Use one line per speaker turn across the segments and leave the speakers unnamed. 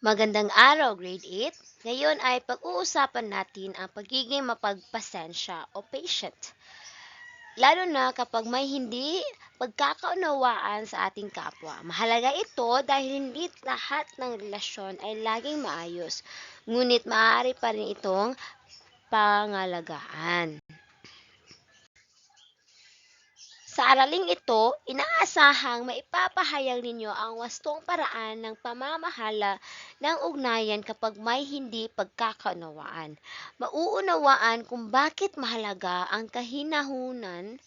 Magandang araw, Grade 8. Ngayon ay pag-uusapan natin ang pagiging mapagpasensya o patient. Lalo na kapag may hindi pagkakaunawaan sa ating kapwa. Mahalaga ito dahil hindi lahat ng relasyon ay laging maayos, ngunit maaari pa rin itong pangalagaan. Sa araling ito, inaasahang maipapahayag ninyo ang wastong paraan ng pamamahala ng ugnayan kapag may hindi pagkakaunawaan. Mauunawaan kung bakit mahalaga ang kahinahunan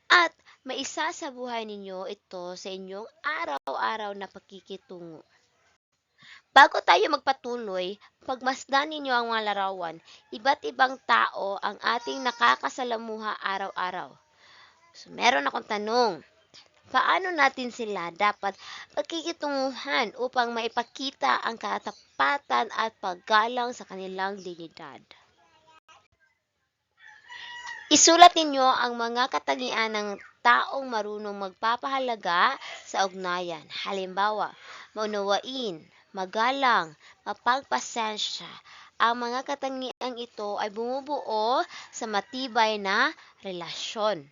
at maisa sa buhay ninyo ito sa inyong araw-araw na pakikitungo. Bago tayo magpatuloy, pagmasdan ninyo ang mga larawan, iba't ibang tao ang ating nakakasalamuha araw-araw. So, meron akong tanong. Paano natin sila dapat pagkikitunguhan upang maipakita ang katapatan at paggalang sa kanilang dignidad? Isulat ninyo ang mga katangian ng taong marunong magpapahalaga sa ugnayan. Halimbawa, maunawain, magalang, mapagpasensya. Ang mga katangiang ito ay bumubuo sa matibay na relasyon.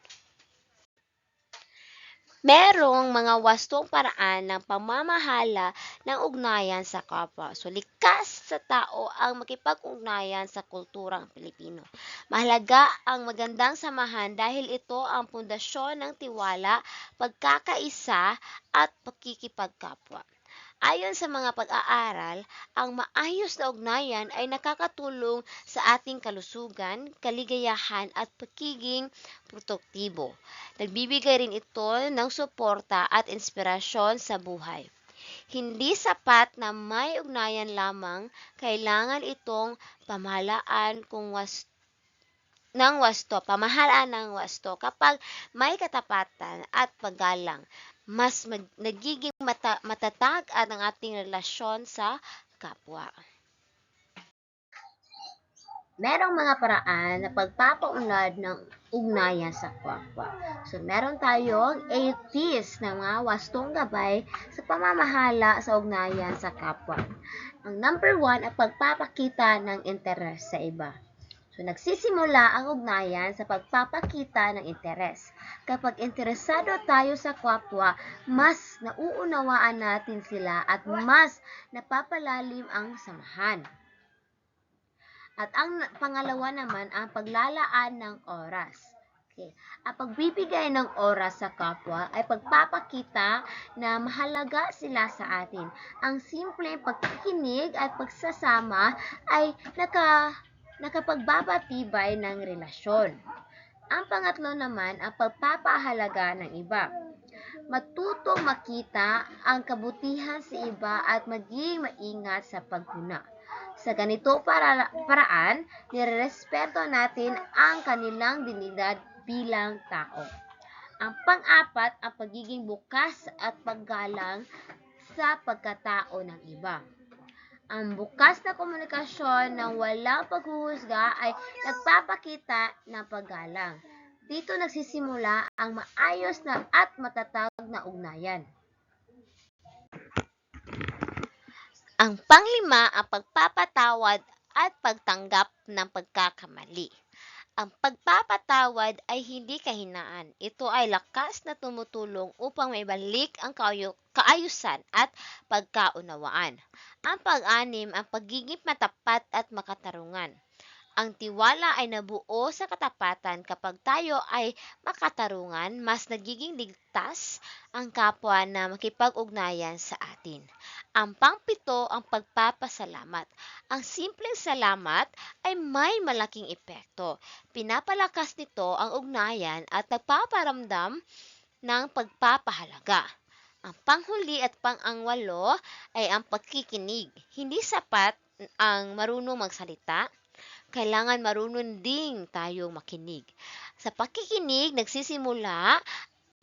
Merong mga wastong paraan ng pamamahala ng ugnayan sa kapwa. So, likas sa tao ang makipag-ugnayan sa kulturang Pilipino. Mahalaga ang magandang samahan dahil ito ang pundasyon ng tiwala, pagkakaisa at pakikipagkapwa. Ayon sa mga pag-aaral, ang maayos na ugnayan ay nakakatulong sa ating kalusugan, kaligayahan at pagiging produktibo. Nagbibigay rin ito ng suporta at inspirasyon sa buhay. Hindi sapat na may ugnayan lamang, kailangan itong pamahalaan ng wasto kapag may katapatan at paggalang. Mas nagiging matatag at ang ating relasyon sa kapwa. Merong mga paraan na pagpapaunlad ng ugnayan sa kapwa. So, meron tayong 8 P's na mga wastong gabay sa pamamahala sa ugnayan sa kapwa. Ang number 1 ay pagpapakita ng interes sa iba. So, nagsisimula ang ugnayan sa pagpapakita ng interes. Kapag interesado tayo sa kapwa, mas nauunawaan natin sila at mas napapalalim ang samahan. At ang pangalawa naman, ang paglalaan ng oras. Okay. Ang pagbibigay ng oras sa kapwa ay pagpapakita na mahalaga sila sa atin. Ang simpleng pagkikinig at pagsasama ay nakapagbabatibay ng relasyon. Ang pangatlo naman, ang pagpapahalaga ng iba. Matutong makita ang kabutihan sa iba at maging maingat sa paghuna. Sa ganitong paraan, nirerespeto natin ang kanilang dignidad bilang tao. Ang pang-apat, ang pagiging bukas at paggalang sa pagkatao ng iba. Ang bukas na komunikasyon ng walang paghuhusga ay nagpapakita ng paggalang. Dito nagsisimula ang maayos na at matatag na ugnayan. Ang panglima, ang pagpapatawad at pagtanggap ng pagkakamali. Ang pagpapatawad ay hindi kahinaan. Ito ay lakas na tumutulong upang maibalik ang kaayusan at pagkaunawaan. Ang pag-anim, ang pagiging matapat at makatarungan. Ang tiwala ay nabuo sa katapatan. Kapag tayo ay makatarungan, mas nagiging ligtas ang kapwa na makipag-ugnayan sa atin. Ang pangpito, ang pagpapasalamat. Ang simpleng salamat ay may malaking epekto. Pinapalakas nito ang ugnayan at nagpaparamdam ng pagpapahalaga. Ang panghuli at pang-angwalo ay ang pagkikinig. Hindi sapat ang marunong magsalita, kailangan marunong ding tayong makinig. Sa pakikinig, nagsisimula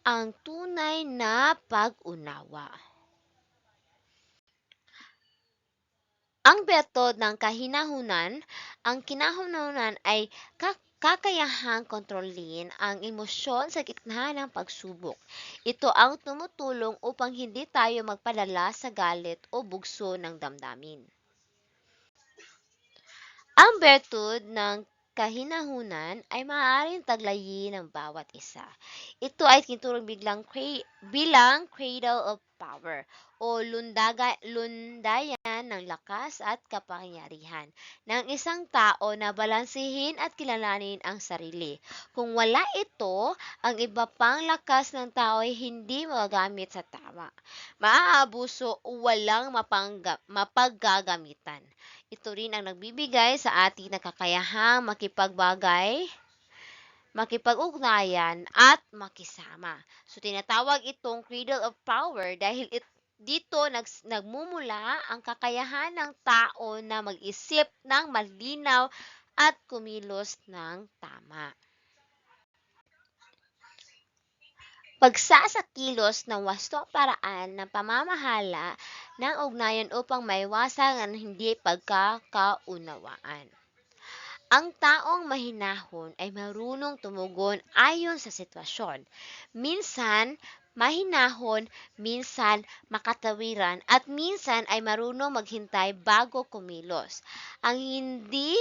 ang tunay na pag-unawa. Ang betod ng kahinahunan, ang kinahunahunan ay kakayahang kontrolin ang emosyon sa gitna ng pagsubok. Ito ang tumutulong upang hindi tayo magpadala sa galit o bugso ng damdamin. Ang bertud ng kahinahunan ay maaaring taglayin ng bawat isa. Ito ay tinuturing bilang cradle of power o lundayan ng lakas at kapangyarihan ng isang tao na balansehin at kilalanin ang sarili. Kung wala ito, ang iba pang lakas ng tao ay hindi magagamit sa tama, maaabuso o walang mapaggagamitan. Ito rin ang nagbibigay sa atin ng kakayahang makipag-ugnayan at makisama. So, tinatawag itong cradle of power dahil dito nagmumula ang kakayahan ng tao na mag-isip ng malinaw at kumilos ng tama. Pagsasakilos ng wastong paraan ng pamamahala ng ugnayan upang maiwasan ang hindi pagkakaunawaan. Ang taong mahinahon ay marunong tumugon ayon sa sitwasyon. Minsan, mahinahon, minsan makatawiran, at minsan ay marunong maghintay bago kumilos. Ang hindi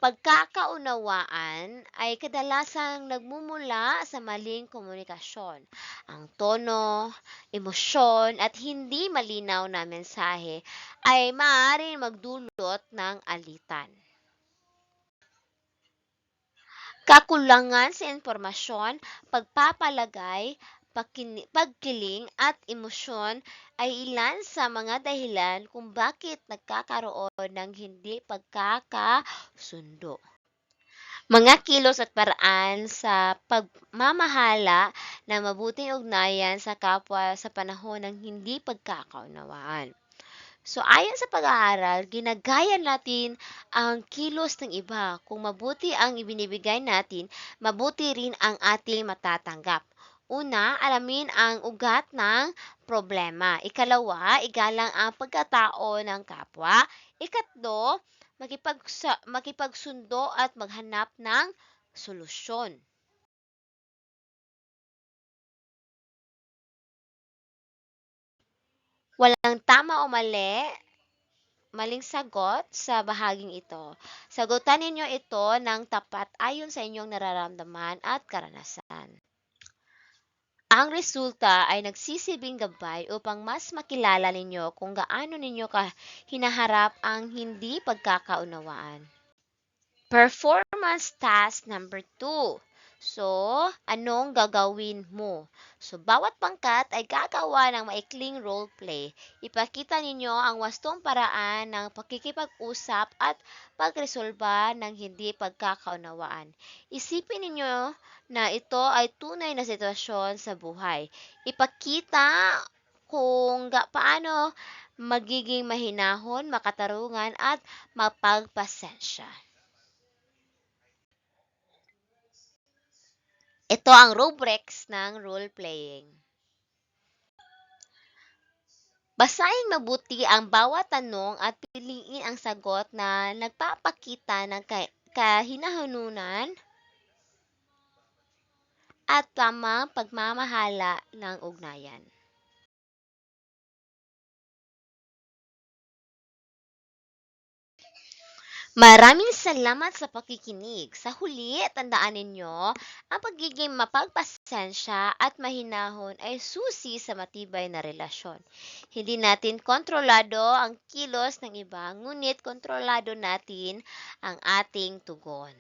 pagkakaunawaan ay kadalasang nagmumula sa maling komunikasyon. Ang tono, emosyon, at hindi malinaw na mensahe ay maaaring magdulot ng alitan. Kakulangan sa impormasyon, pagpapalagay, pagkiling at emosyon ay ilan sa mga dahilan kung bakit nagkakaroon ng hindi pagkakasundo. Mga kilos at paraan sa pagmamahala ng mabuting ugnayan sa kapwa sa panahon ng hindi pagkakaunawaan. So, ayon sa pag-aaral, ginagaya natin ang kilos ng iba. Kung mabuti ang ibinibigay natin, mabuti rin ang ating matatanggap. Una, alamin ang ugat ng problema. Ikalawa, igalang ang pagkatao ng kapwa. Ikatlo, makipagsundo at maghanap ng solusyon. Walang tama o maling sagot sa bahaging ito. Sagutan ninyo ito ng tapat ayon sa inyong nararamdaman at karanasan. Ang resulta ay nagsisilbing gabay upang mas makilala ninyo kung gaano ninyo hinaharap ang hindi pagkakaunawaan. Performance task number 2. So, anong gagawin mo? So, bawat pangkat ay gagawa ng maikling role play. Ipakita ninyo ang wastong paraan ng pakikipag-usap at pagresolba ng hindi pagkakaunawaan. Isipin ninyo na ito ay tunay na sitwasyon sa buhay. Ipakita kung paano magiging mahinahon, makatarungan at mapagpasensya. Ito ang rubrics ng role-playing. Basahin mabuti ang bawat tanong at piliin ang sagot na nagpapakita ng kahinahunan at tamang pagmamahala ng ugnayan. Maraming salamat sa pakikinig. Sa huli, tandaan ninyo, ang pagiging mapagpasensya at mahinahon ay susi sa matibay na relasyon. Hindi natin kontrolado ang kilos ng iba, ngunit kontrolado natin ang ating tugon.